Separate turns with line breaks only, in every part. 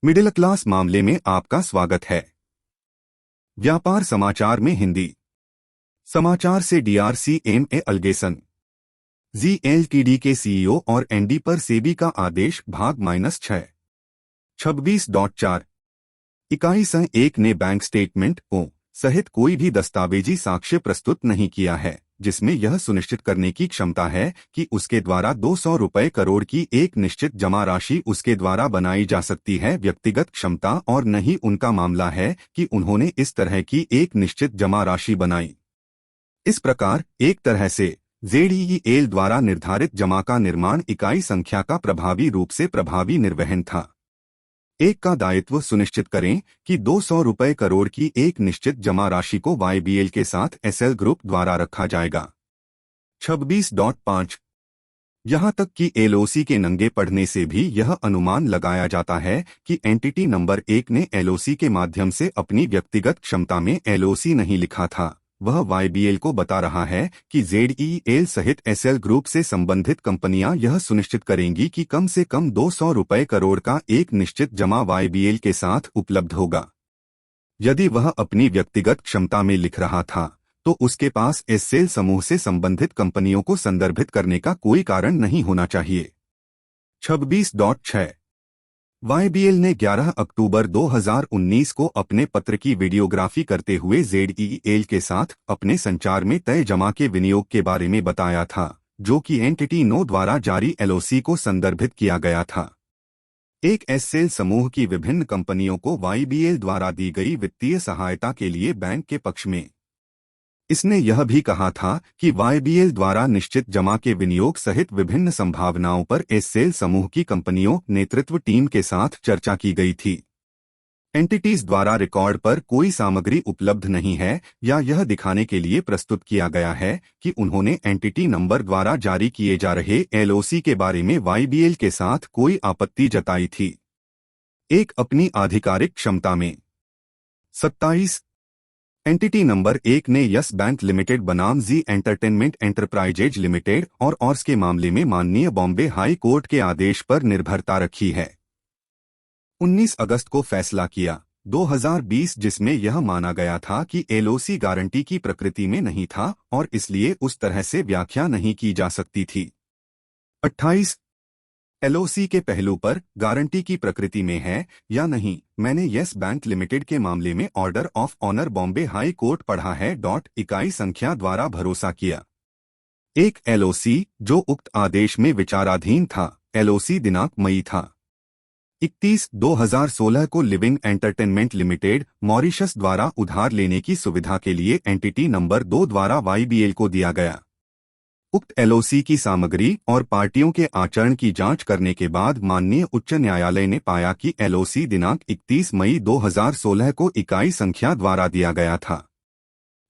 Middle class मामले में आपका स्वागत है। व्यापार समाचार में हिंदी समाचार से DRCMA अल्गेसन ZLTD के CEO और ND पर सेबी का आदेश भाग -6 26.4 इकाई संघ 1 ने बैंक स्टेटमेंट ओ सहित कोई भी दस्तावेजी साक्ष्य प्रस्तुत नहीं किया है जिसमें यह सुनिश्चित करने की क्षमता है कि उसके द्वारा 200 रुपए करोड़ की एक निश्चित जमा राशि उसके द्वारा बनाई जा सकती है। व्यक्तिगत क्षमता और नहीं उनका मामला है कि उन्होंने इस तरह की एक निश्चित जमा राशि बनाई। इस प्रकार एक तरह से ZEL द्वारा निर्धारित जमा का निर्माण इकाई संख्या का प्रभावी रूप से प्रभावी निर्वहन था। एक का दायित्व सुनिश्चित करें कि 200 रुपए करोड़ की एक निश्चित जमा राशि को YBL के साथ SL ग्रुप द्वारा रखा जाएगा। 26.5 यहां तक कि LOC के नंगे पढ़ने से भी यह अनुमान लगाया जाता है कि एंटिटी नंबर 1 ने LOC के माध्यम से अपनी व्यक्तिगत क्षमता में LOC नहीं लिखा था। वह YBL को बता रहा है कि ZEL सहित SL ग्रुप से संबंधित कंपनियां यह सुनिश्चित करेंगी कि कम से कम 200 रुपए करोड़ का एक निश्चित जमा YBL के साथ उपलब्ध होगा। यदि वह अपनी व्यक्तिगत क्षमता में लिख रहा था तो उसके पास SL समूह से संबंधित कंपनियों को संदर्भित करने का कोई कारण नहीं होना चाहिए। 26.6 YBL ने 11 अक्टूबर 2019 को अपने पत्र की वीडियोग्राफी करते हुए ZEL के साथ अपने संचार में तय जमा के विनियोग के बारे में बताया था, जो कि एंटिटी नो द्वारा जारी LOC को संदर्भित किया गया था। एक SL समूह की विभिन्न कंपनियों को YBL द्वारा दी गई वित्तीय सहायता के लिए बैंक के पक्ष में इसने यह भी कहा था कि YBL द्वारा निश्चित जमा के विनियोग सहित विभिन्न संभावनाओं पर SL समूह की कंपनियों नेतृत्व टीम के साथ चर्चा की गई थी। एंटिटीज द्वारा रिकॉर्ड पर कोई सामग्री उपलब्ध नहीं है या यह दिखाने के लिए प्रस्तुत किया गया है कि उन्होंने एंटिटी नंबर द्वारा जारी किए जा रहे LOC के बारे में YBL के साथ कोई आपत्ति जताई थी। एक अपनी आधिकारिक क्षमता में 27 एंटिटी नंबर 1 ने यस बैंक लिमिटेड बनाम जी एंटरटेनमेंट एंटरप्राइजेज लिमिटेड और ऑर्स के मामले में माननीय बॉम्बे हाई कोर्ट के आदेश पर निर्भरता रखी है। 19 अगस्त को फैसला किया 2020 जिसमें यह माना गया था कि LOC गारंटी की प्रकृति में नहीं था और इसलिए उस तरह से व्याख्या नहीं की जा सकती थी। 28 LOC के पहलू पर गारंटी की प्रकृति में है या नहीं मैंने यस बैंक लिमिटेड के मामले में order of honour Bombay high court पढ़ा है। इकाई संख्या द्वारा भरोसा किया। एक LOC जो उक्त आदेश में विचाराधीन था। LOC दिनांक मई था 31/2016 को लिविंग एंटरटेनमेंट लिमिटेड मॉरिशस द्वारा उधार लेने की सुविधा के लिए एंटिटी नंबर 2 द्वारा YBL को दिया गया। उक्त LOC की सामग्री और पार्टियों के आचरण की जांच करने के बाद माननीय उच्च न्यायालय ने पाया कि LOC दिनांक 31 मई 2016 को इकाई संख्या द्वारा दिया गया था।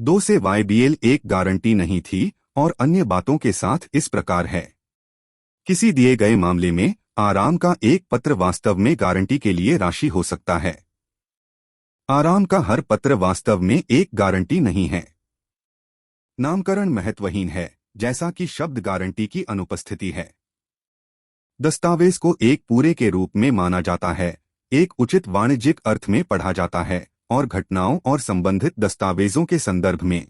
2 से YBL एक गारंटी नहीं थी और अन्य बातों के साथ इस प्रकार है। किसी दिए गए मामले में आराम का एक पत्र वास्तव में गारंटी के लिए राशि हो सकता है। आराम का हर पत्र वास्तव में एक गारंटी नहीं है। नामकरण महत्वहीन है जैसा कि शब्द गारंटी की अनुपस्थिति है। दस्तावेज को एक पूरे के रूप में माना जाता है, एक उचित वाणिज्यिक अर्थ में पढ़ा जाता है और घटनाओं और संबंधित दस्तावेजों के संदर्भ में।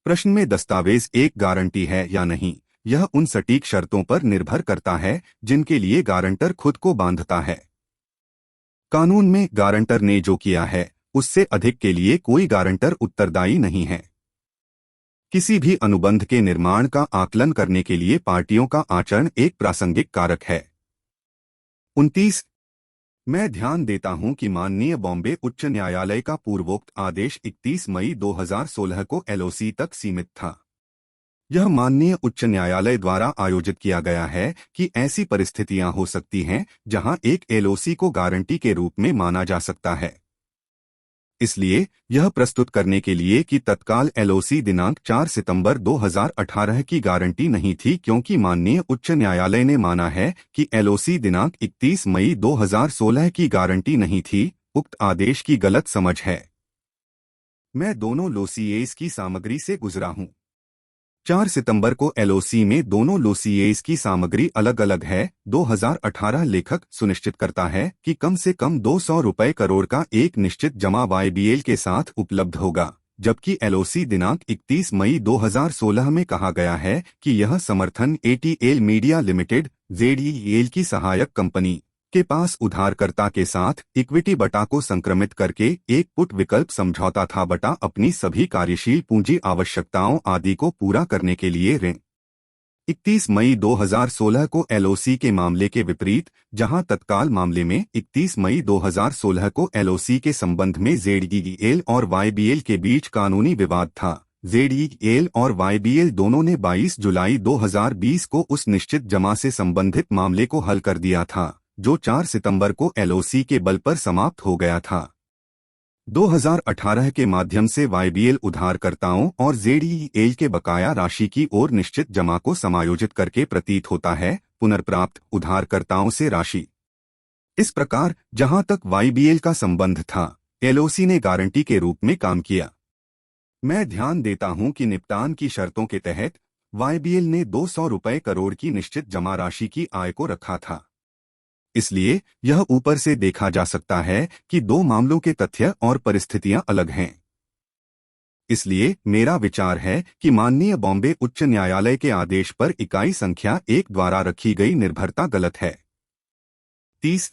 प्रश्न में दस्तावेज एक गारंटी है या नहीं, यह उन सटीक शर्तों पर निर्भर करता है जिनके लिए गारंटर खुद को बांधता है। कानून में गारंटर ने जो किया है उससे अधिक के लिए कोई गारंटर उत्तरदायी नहीं है। किसी भी अनुबंध के निर्माण का आकलन करने के लिए पार्टियों का आचरण एक प्रासंगिक कारक है। 29 मैं ध्यान देता हूं कि माननीय बॉम्बे उच्च न्यायालय का पूर्वोक्त आदेश 31 मई 2016 को LOC तक सीमित था। यह माननीय उच्च न्यायालय द्वारा आयोजित किया गया है कि ऐसी परिस्थितियां हो सकती हैं जहां एक LOC को गारंटी के रूप में माना जा सकता है। इसलिए यह प्रस्तुत करने के लिए कि तत्काल LOC दिनांक 4 सितंबर 2018 की गारंटी नहीं थी क्योंकि माननीय उच्च न्यायालय ने माना है कि LOC दिनांक 31 मई 2016 की गारंटी नहीं थी। उक्त आदेश की गलत समझ है। मैं दोनों LOCs की सामग्री से गुजरा हूं। 4 सितंबर को एलओसी में दोनों लोसीएस की सामग्री अलग अलग है। 2018 लेखक सुनिश्चित करता है कि कम से कम 200 रुपए करोड़ का एक निश्चित जमा वाईबीएल के साथ उपलब्ध होगा, जबकि एलओसी दिनांक 31 मई 2016 में कहा गया है कि यह समर्थन एटीएल मीडिया लिमिटेड जेडईएल की सहायक कंपनी के पास उधारकर्ता के साथ इक्विटी बटा को संक्रमित करके एक पुट विकल्प समझौता था। बटा अपनी सभी कार्यशील पूंजी आवश्यकताओं आदि को पूरा करने के लिए ऋण। 31 मई 2016 को एलओसी के मामले के विपरीत, जहां तत्काल मामले में 31 मई 2016 को एलओसी के संबंध में जेडईएल और वाईबीएल के बीच कानूनी विवाद था। जेडईएल और वाईबीएल दोनों ने 22 जुलाई 2020 को उस निश्चित जमा से संबंधित मामले को हल कर दिया था, जो 4 सितंबर को एलओसी के बल पर समाप्त हो गया था। 2018 के माध्यम से वाईबीएल उधारकर्ताओं और जेडईएल के बकाया राशि की ओर निश्चित जमा को समायोजित करके प्रतीत होता है, पुनर्प्राप्त उधारकर्ताओं से राशि। इस प्रकार जहां तक वाईबीएल का संबंध था, एलओसी ने गारंटी के रूप में काम किया। मैं ध्यान देता हूं कि निपटान की शर्तों के तहत वाईबीएल ने 200 रुपए करोड़ की निश्चित जमा राशि की आय को रखा था। इसलिए यह ऊपर से देखा जा सकता है कि दो मामलों के तथ्य और परिस्थितियां अलग हैं। इसलिए मेरा विचार है कि माननीय बॉम्बे उच्च न्यायालय के आदेश पर इकाई संख्या 1 द्वारा रखी गई निर्भरता गलत है। 30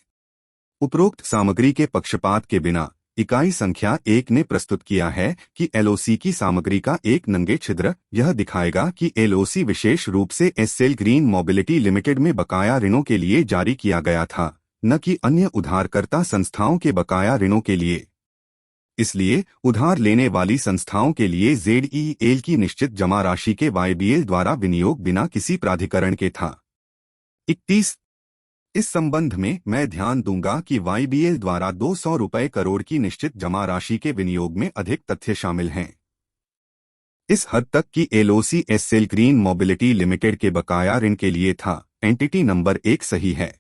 उपरोक्त सामग्री के पक्षपात के बिना इकाई संख्या 1 ने प्रस्तुत किया है कि एलओसी की सामग्री का एक नंगे छिद्र यह दिखाएगा कि एलओसी विशेष रूप से एसएल ग्रीन मोबिलिटी लिमिटेड में बकाया ऋणों के लिए जारी किया गया था, न कि अन्य उधारकर्ता संस्थाओं के बकाया ऋणों के लिए। इसलिए उधार लेने वाली संस्थाओं के लिए जेडईएल की निश्चित जमा राशि के वाईबीएल द्वारा विनियोग बिना किसी प्राधिकरण के था। 31 इस संबंध में मैं ध्यान दूंगा कि वाईबीएल द्वारा 200 रुपए करोड़ की निश्चित जमा राशि के विनियोग में अधिक तथ्य शामिल हैं। इस हद तक कि LOC SL green mobility limited के बकाया ऋण के लिए था। एंटिटी नंबर 1 सही है,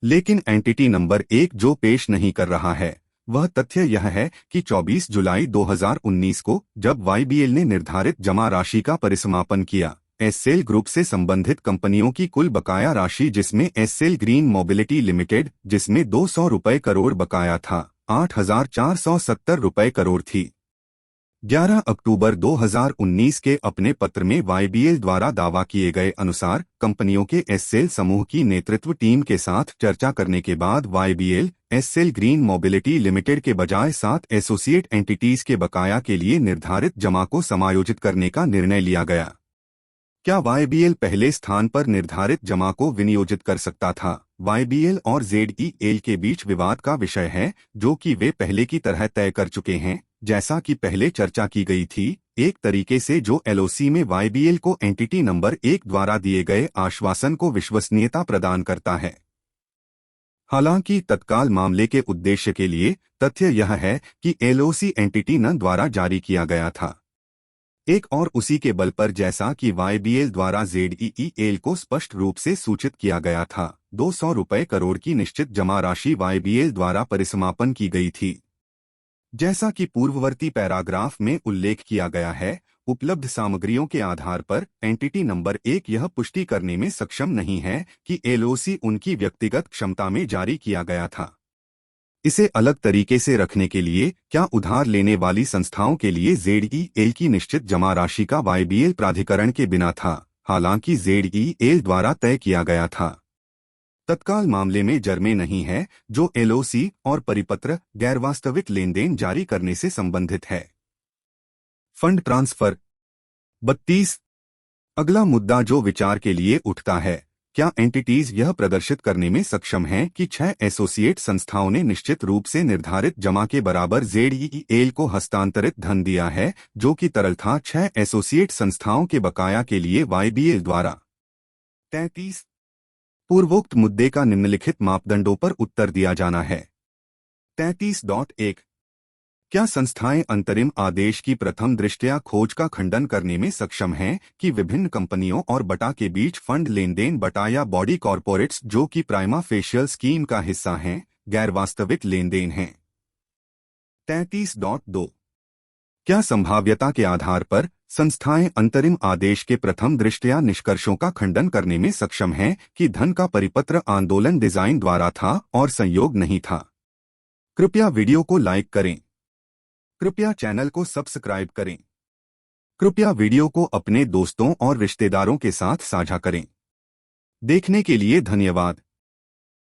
लेकिन एंटिटी नंबर 1 जो पेश नहीं कर रहा है वह तथ्य यह है कि 24 जुलाई 2019 को जब वाईबीएल ने निर्धारित जमा राशि का परिसमापन किया, एसएल ग्रुप से संबंधित कंपनियों की कुल बकाया राशि जिसमें एसएल ग्रीन मोबिलिटी लिमिटेड जिसमें 200 रुपए करोड़ बकाया था, 8,470 रुपए करोड़ थी। 11 अक्टूबर 2019 के अपने पत्र में वाईबीएल द्वारा दावा किए गए अनुसार कंपनियों के एसएल समूह की नेतृत्व टीम के साथ चर्चा करने के बाद YBL SL green mobility limited के बजाय 7 एसोसिएट एंटिटीज के बकाया के लिए निर्धारित जमा को समायोजित करने का निर्णय लिया गया। क्या वाईबीएल पहले स्थान पर निर्धारित जमा को विनियोजित कर सकता था? वाईबीएल और जेडईएल के बीच विवाद का विषय है, जो कि वे पहले की तरह तय कर चुके हैं, जैसा कि पहले चर्चा की गई थी, एक तरीके से जो एलओसी में वाईबीएल को एंटिटी नंबर 1 द्वारा दिए गए आश्वासन को विश्वसनीयता प्रदान करता है। हालांकि तत्काल मामले के उद्देश्य के लिए तथ्य यह है कि एलओसी एंटिटी न द्वारा जारी किया गया था। एक और उसी के बल पर जैसा कि वाईबीएल द्वारा जेडईएल को स्पष्ट रूप से सूचित किया गया था, 200 रुपए करोड़ की निश्चित जमा राशि वाईबीएल द्वारा परिसमापन की गई थी। जैसा कि पूर्ववर्ती पैराग्राफ में उल्लेख किया गया है, उपलब्ध सामग्रियों के आधार पर एंटिटी नंबर 1 यह पुष्टि करने में सक्षम नहीं है कि एलओसी उनकी व्यक्तिगत क्षमता में जारी किया गया था। इसे अलग तरीके से रखने के लिए क्या उधार लेने वाली संस्थाओं के लिए जेडईएल की निश्चित जमा राशि का वाईबीएल प्राधिकरण के बिना था, हालांकि जेडईएल द्वारा तय किया गया था। तत्काल मामले में जर्मे नहीं है, जो एलओसी और परिपत्र गैरवास्तविक लेनदेन जारी करने से संबंधित है। फंड ट्रांसफर 32 अगला मुद्दा जो विचार के लिए उठता है, क्या एंटिटीज यह प्रदर्शित करने में सक्षम हैं कि 6 एसोसिएट संस्थाओं ने निश्चित रूप से निर्धारित जमा के बराबर जेडईएल को हस्तांतरित धन दिया है, जो कि तरल था 6 एसोसिएट संस्थाओं के बकाया के लिए वाईबीएल द्वारा। 33 पूर्वोक्त मुद्दे का निम्नलिखित मापदंडों पर उत्तर दिया जाना है। 33.1 क्या संस्थाएं अंतरिम आदेश की प्रथम दृष्टया खोज का खंडन करने में सक्षम हैं कि विभिन्न कंपनियों और बटा के बीच फंड लेनदेन बटा या बॉडी कॉर्पोरेट्स जो कि प्राइमा फेशियल स्कीम का हिस्सा हैं, गैर वास्तविक लेनदेन हैं? 33.2 क्या संभाव्यता के आधार पर संस्थाएं अंतरिम आदेश के प्रथम दृष्टया निष्कर्षों का खंडन करने में सक्षम हैं कि धन का परिपत्र आंदोलन डिजाइन द्वारा था और संयोग नहीं था। कृपया वीडियो को लाइक करें। कृपया चैनल को सब्सक्राइब करें। कृपया वीडियो को अपने दोस्तों और रिश्तेदारों के साथ साझा करें। देखने के लिए धन्यवाद।